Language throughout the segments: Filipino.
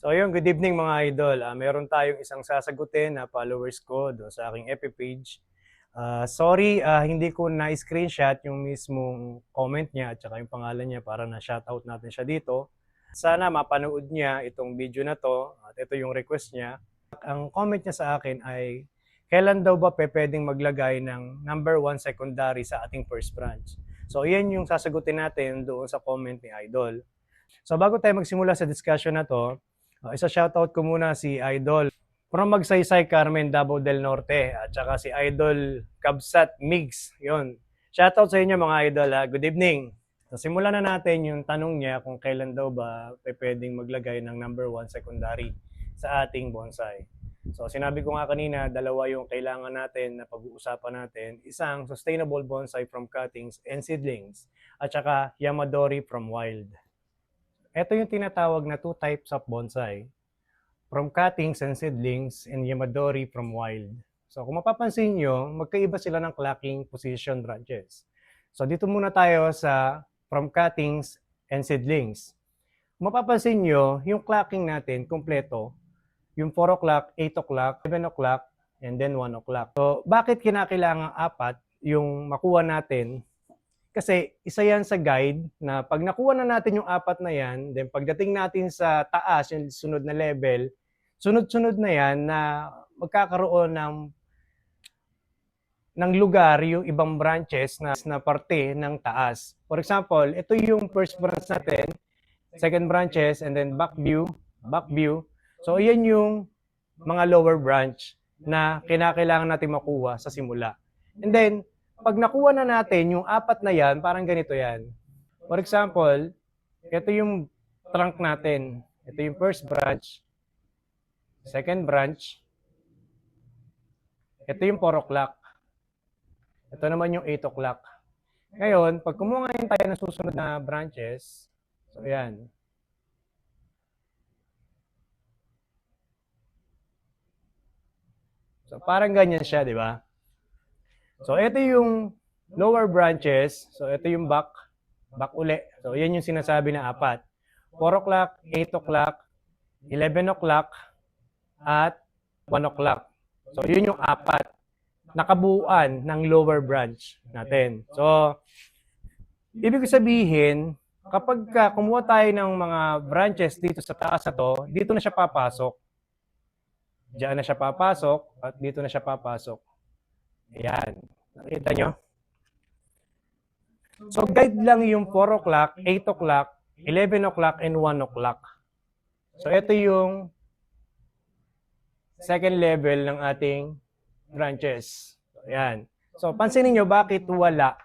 So ayun, good evening mga idol. Meron tayong isang sasagutin na followers ko doon sa aking FB page. Sorry, hindi ko na-screenshot yung mismong comment niya at saka yung pangalan niya para na-shoutout natin siya dito. Sana mapanood niya itong video na to at ito yung request niya. Ang comment niya sa akin ay, kailan daw ba pwedeng maglagay ng number 1 secondary sa ating first branch? So yan yung sasagutin natin doon sa comment ni Idol. So bago tayo magsimula sa discussion na to, isa-shoutout ko muna si Idol from Magsaysay, Carmen, Davao del Norte at saka si Idol Kabsat Migs. Yun. Shoutout sa inyo mga idol ha. Good evening. So simulan na natin yung tanong niya kung kailan daw ba pwedeng maglagay ng number 1 secondary sa ating bonsai. So sinabi ko nga kanina, dalawa yung kailangan natin na pag-uusapan natin. Isang sustainable bonsai from cuttings and seedlings at saka Yamadori from wild. Ito yung tinatawag na two types of bonsai. From cuttings and seedlings and Yamadori from wild. So kung mapapansin nyo, magkaiba sila ng clacking position branches. So dito muna tayo sa from cuttings and seedlings. Kung mapapansin nyo, yung clacking natin kompleto, yung 4 o'clock, 8 o'clock, 7 o'clock, and then 1 o'clock. So bakit kinakailangan apat yung makuha natin? Kasi isa yan sa guide na pag nakuha na natin yung apat na yan, then pagdating natin sa taas, yung sunod na level, sunod-sunod na yan na magkakaroon ng lugar yung ibang branches na parte ng taas. For example, ito yung first branch natin, second branches, and then back view, back view. So, yan yung mga lower branch na kinakailangan natin makuha sa simula. And then, pag nakuha na natin yung apat na yan, parang ganito yan. For example, ito yung trunk natin. Ito yung first branch, second branch, ito yung 4 o'clock. Ito naman yung 8 o'clock. Ngayon, pag kumuha ngayon tayo ng susunod na branches, so yan. So parang ganyan siya, di ba? So ito yung lower branches. So ito yung back uli. So yan yung sinasabi na apat. 4 o'clock, 8 o'clock, 11 o'clock, at 1 o'clock. So yun yung apat. Nakabuuan ng lower branch natin. So ibig sabihin, kapag kumuha tayo ng mga branches dito sa taas na to, dito na siya papasok. Diyan na siya papasok at dito na siya papasok. Ayan. Nakita nyo? So, guide lang yung 4 o'clock, 8 o'clock, 11 o'clock, and 1 o'clock. So, ito yung second level ng ating branches. So, ayan. So, pansinin nyo bakit wala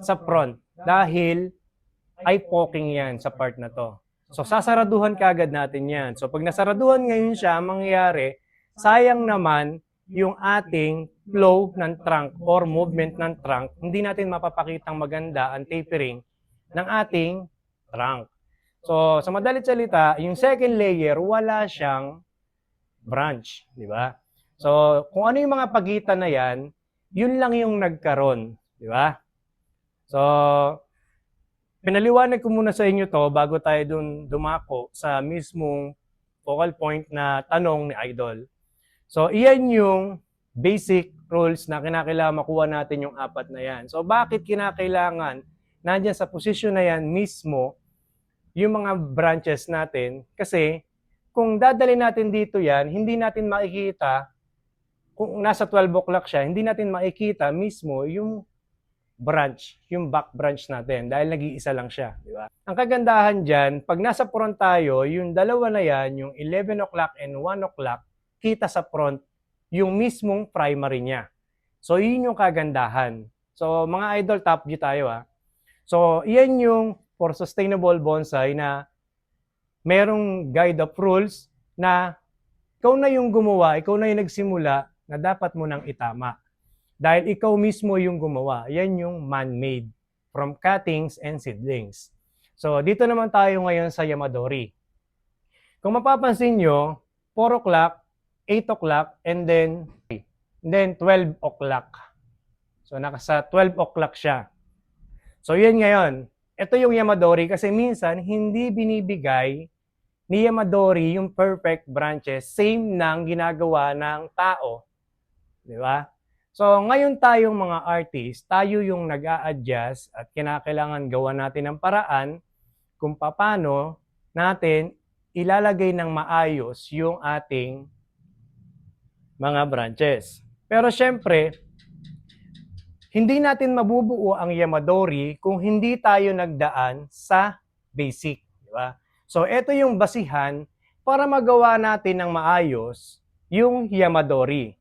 sa front. Dahil eye poking yan sa part na to. So, sasaraduhan kagad natin yan. So, pag nasaraduhan ngayon siya, mangyayari, sayang naman yung ating flow ng trunk or movement ng trunk, hindi natin mapapakitang maganda ang tapering ng ating trunk. So, sa madalit salita, yung second layer, wala siyang branch, di ba? So, kung ano yung mga pagitan na yan, yun lang yung nagkaroon, di ba? So, pinaliwanag ko muna sa inyo to bago tayo dun dumako sa mismong focal point na tanong ni Idol. So, iyan yung basic rules na kinakailangan makuha natin yung apat na yan. So, bakit kinakailangan nandyan sa posisyon na yan mismo yung mga branches natin? Kasi, kung dadalhin natin dito yan, hindi natin makikita, kung nasa 12 o'clock siya, hindi natin makikita mismo yung branch, yung back branch natin dahil nag-iisa lang siya, di ba? Ang kagandahan dyan, pag nasa front tayo, yung dalawa na yan, yung 11 o'clock and 1 o'clock, kita sa front yung mismong primary niya. So, yun yung kagandahan. So, mga idol, top view tayo ha. So, yan yung for sustainable bonsai na merong guide of rules na ikaw na yung gumawa, ikaw na yung nagsimula na dapat mo nang itama. Dahil ikaw mismo yung gumawa. Yan yung man-made from cuttings and seedlings. So, dito naman tayo ngayon sa Yamadori. Kung mapapansin nyo, 4 o'clock, 8 o'clock, and then 12 o'clock. So, nasa 12 o'clock siya. So, yun ngayon. Ito yung Yamadori kasi minsan hindi binibigay ni Yamadori yung perfect branches, same ng ginagawa ng tao. Di ba? So, ngayon tayong mga artist, tayo yung nag-a-adjust at kinakailangan gawa natin ng paraan kung paano natin ilalagay ng maayos yung ating mga branches. Pero syempre, hindi natin mabubuo ang Yamadori kung hindi tayo nagdaan sa basic. Di ba? So, ito yung basihan para magawa natin ng maayos yung Yamadori.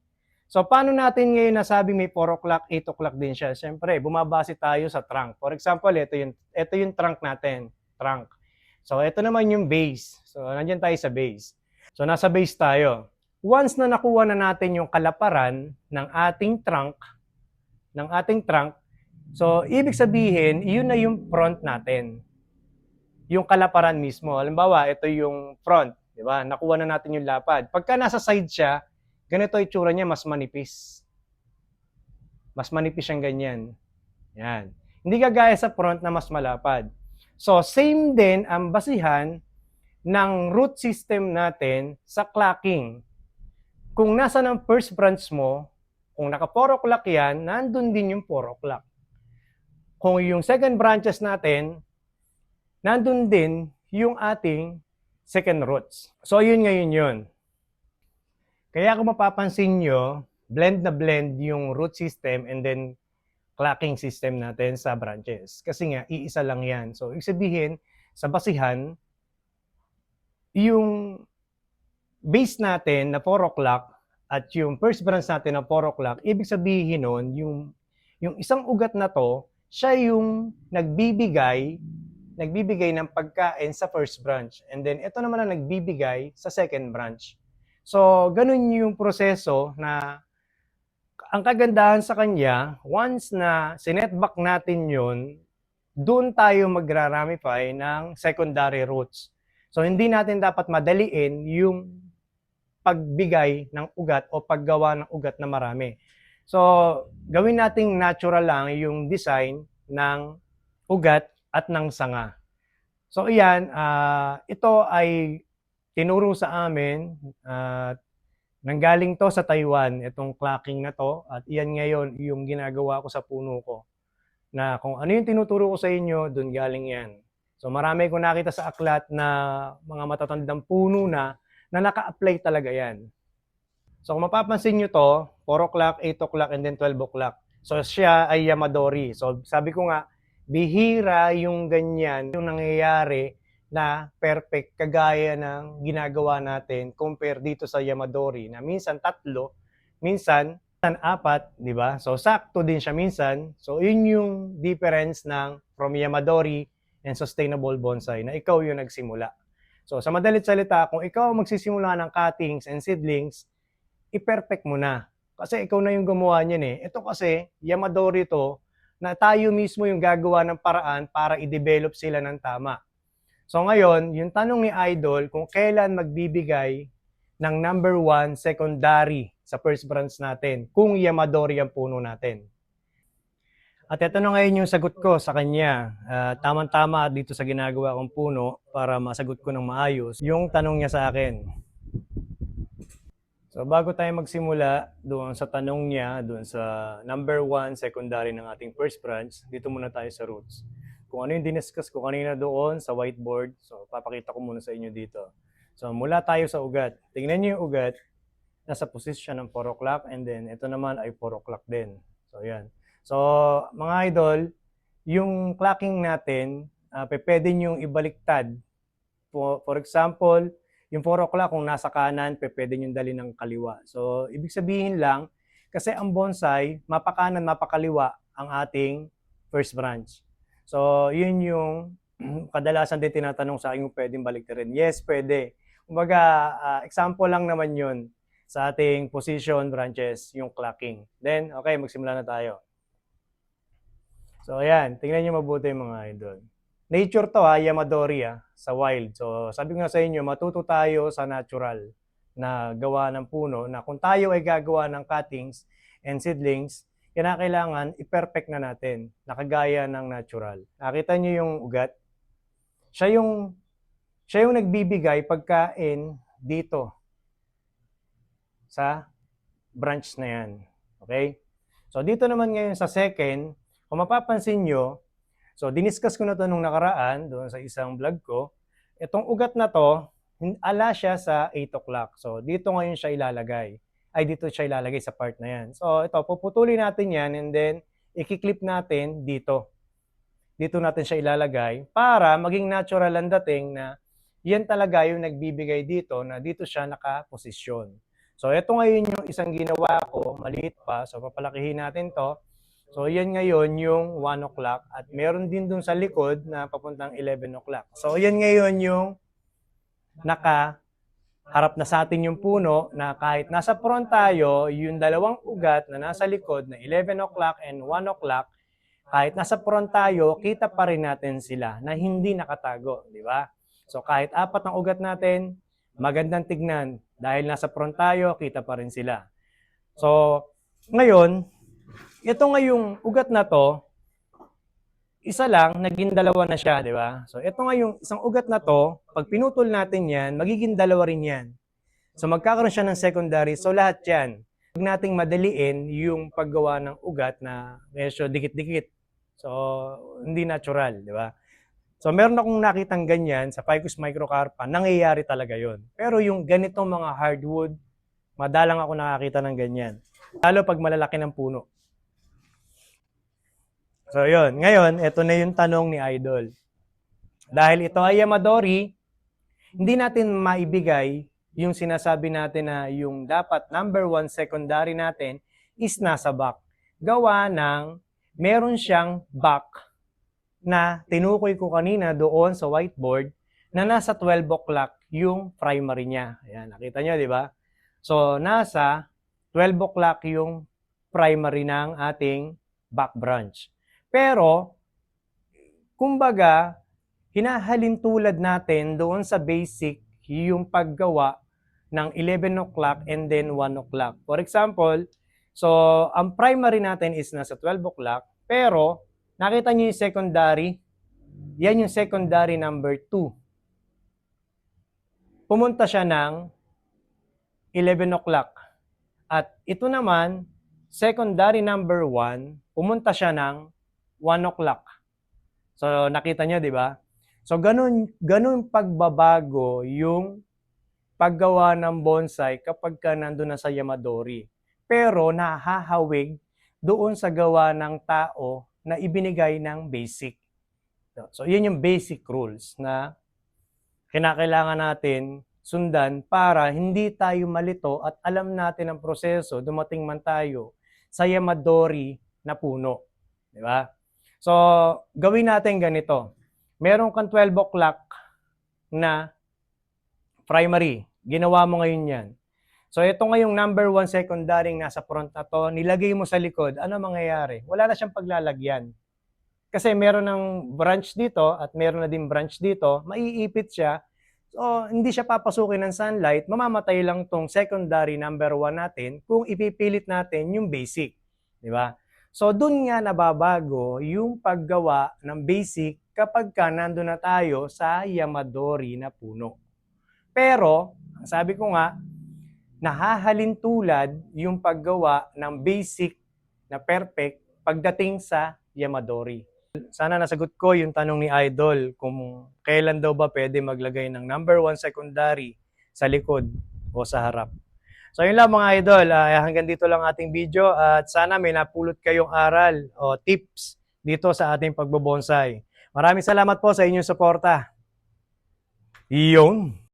So, paano natin ngayon nasabi may 4 o'clock, 8 o'clock din siya? Siyempre, bumabase tayo sa trunk. For example, ito yung trunk natin. Trunk. So, ito naman yung base. So, nandyan tayo sa base. So, nasa base tayo. Once na nakuha na natin yung kalaparan ng ating trunk, so, ibig sabihin, yun na yung front natin. Yung kalaparan mismo. Halimbawa, ito yung front. Di ba? Nakuha na natin yung lapad. Pagka nasa side siya, ganito yung itsura niya, mas manipis. Mas manipis siyang ganyan. Yan. Hindi kagaya sa front na mas malapad. So, same din ang basihan ng root system natin sa clocking. Kung nasa ng first branch mo, kung naka 4 o'clock yan, nandun din yung 4 o'clock. Kung yung second branches natin, nandun din yung ating second roots. So, yun ngayon yun. Kaya kung mapapansin nyo, blend na blend yung root system and then clocking system natin sa branches. Kasi nga, iisa lang yan. So, ibig sabihin, sa basihan, yung base natin na 4 o'clock at yung first branch natin na 4 o'clock, ibig sabihin nun, yung isang ugat na to, siya yung nagbibigay ng pagkain sa first branch. And then, ito naman ang nagbibigay sa second branch. So, ganun yung proseso na ang kagandahan sa kanya, once na sinetback natin yun, doon tayo magra-ramify ng secondary roots. So, hindi natin dapat madaliin yung pagbigay ng ugat o paggawa ng ugat na marami. So, gawin nating natural lang yung design ng ugat at ng sanga. So, iyan, ito ay tinuro sa amin at nanggaling to sa Taiwan, itong clocking na to. At iyan ngayon yung ginagawa ko sa puno ko. Na kung ano yung tinuturo ko sa inyo, dun galing yan. So marami ko nakita sa aklat na mga matatandang puno na naka-apply talaga yan. So kung mapapansin nyo to, 4 o'clock, 8 o'clock, and then 12 o'clock. So siya ay Yamadori. So sabi ko nga, bihira yung ganyan, yung nangyayari na perfect kagaya ng ginagawa natin compare dito sa Yamadori na minsan 3, minsan 4, di ba? So sakto din siya minsan. So yun yung difference ng from Yamadori and sustainable bonsai na ikaw yung nagsimula. So sa madalit salita, kung ikaw magsisimula ng cuttings and seedlings, i-perfect mo na. Kasi ikaw na yung gumawa niyan eh. Ito kasi, Yamadori to, na tayo mismo yung gagawa ng paraan para i-develop sila ng tama. So ngayon, yung tanong ni Idol, kung kailan magbibigay ng number 1 secondary sa first branch natin, kung Yamadori ang puno natin. At ito na ngayon yung sagot ko sa kanya. Tamang-tama dito sa ginagawa kong puno para masagot ko ng maayos yung tanong niya sa akin. So bago tayo magsimula doon sa tanong niya, doon sa number 1 secondary ng ating first branch, dito muna tayo sa roots. Kung ano yung diniscuss ko kanina doon sa whiteboard, so papakita ko muna sa inyo dito. So mula tayo sa ugat. Tingnan niyo yung ugat, nasa position ng 4 o'clock and then ito naman ay 4 o'clock din. So yan. So mga idol, yung clocking natin, pwede nyo ibaliktad. For example, yung 4 o'clock kung nasa kanan, pwede nyo dali ng kaliwa. So, ibig sabihin lang, kasi ang bonsai, mapakanan, mapakaliwa ang ating first branch. So, yun yung kadalasan din tinatanong sa akin kung pwedeng baliktarin. Yes, pwede. Kumbaga, example lang naman yun sa ating position branches, yung clocking. Then, okay, magsimula na tayo. So, ayan, tingnan nyo mabuti mga idol. Nature to Yamadori sa wild. So sabi ko nga sa inyo, matuto tayo sa natural na gawa ng puno na kung tayo ay gagawa ng cuttings and seedlings, kailangan i-perfect na natin, nakagaya ng natural. Nakita niyo yung ugat? Siya yung Siya yung nagbibigay pagkain dito sa branch na yan. Okay? So dito naman ngayon sa second, kung mapapansin nyo, so diniscuss ko na to nung nakaraan doon sa isang vlog ko. Itong ugat na to, ala siya sa 8 o'clock. So dito ngayon siya ilalagay. Ay dito siya ilalagay sa part na yan. So ito, puputulin natin yan and then i-clip natin dito. Dito natin siya ilalagay para maging natural ang dating na yan talaga yung nagbibigay dito na dito siya nakaposisyon. So ito ngayon yung isang ginawa ko, maliit pa. So papalakihin natin to. So yan ngayon yung 1 o'clock at meron din dun sa likod na papuntang 11 o'clock. So yan ngayon yung nakaharap na sa atin yung puno na kahit nasa front tayo, yung dalawang ugat na nasa likod na 11 o'clock and 1 o'clock, kahit nasa front tayo, kita pa rin natin sila na hindi nakatago, di ba? So kahit apat ng ugat natin, magandang tignan. Dahil nasa front tayo, kita pa rin sila. So, ngayon, ito ngayong ugat na to, isa lang, naging dalawa na siya, di ba? So, ito ngayong isang ugat na to, pag pinutol natin yan, magiging dalawa rin yan. So, magkakaroon siya ng secondary. So, lahat yan. Huwag nating madaliin yung paggawa ng ugat na medyo dikit-dikit. So, hindi natural, di ba? So, meron akong nakitang ganyan sa Ficus microcarpa, nangyayari talaga yon. Pero yung ganitong mga hardwood, madalang ako nakakita ng ganyan. Lalo pag malalaki ng puno. So, yon. Ngayon, ito na yung tanong ni Idol. Dahil ito ay Yamadori, hindi natin maibigay yung sinasabi natin na yung dapat number 1 secondary natin is nasa back. Gawa ng meron siyang back na tinukoy ko kanina doon sa whiteboard na nasa 12 o'clock yung primary niya. Ayan, nakita niyo, di ba? So, nasa 12 o'clock yung primary ng ating back branch. Pero, kumbaga, hinahalin tulad natin doon sa basic yung paggawa ng 11 o'clock and then 1 o'clock. For example, so ang primary natin is nasa 12 o'clock, pero nakita niyo yung secondary, yan yung secondary number 2. Pumunta siya ng 11 o'clock. At ito naman, secondary number 1, pumunta siya ng 1 o'clock. So nakita niyo, di ba? So ganun pagbabago yung paggawa ng bonsai kapag ka nandun na sa Yamadori. Pero nahahawig doon sa gawa ng tao na ibinigay ng basic. So yun yung basic rules na kinakailangan natin sundan para hindi tayo malito at alam natin ang proseso dumating man tayo sa Yamadori na puno. Di ba? So gawin natin ganito. Meron kang 12 o'clock na primary. Ginawa mo ngayon yan. So ito ngayong number 1 secondary nasa front na to, nilagay mo sa likod, ano mangyayari? Wala na siyang paglalagyan. Kasi meron ng branch dito at meron na din branch dito, maiipit siya. So hindi siya papasukin ng sunlight, mamamatay lang tong secondary number 1 natin kung ipipilit natin yung basic. Di ba? So dun nga nababago yung paggawa ng basic kapag ka nandun na tayo sa Yamadori na puno. Pero, sabi ko nga, nahahalin tulad yung paggawa ng basic na perfect pagdating sa Yamadori. Sana nasagot ko yung tanong ni Idol kung kailan daw ba pwede maglagay ng number 1 secondary sa likod o sa harap. So yun lang mga Idol, hanggang dito lang ating video at sana may napulot kayong aral o tips dito sa ating pagbobonsai. Maraming salamat po sa inyong suporta. Iyon!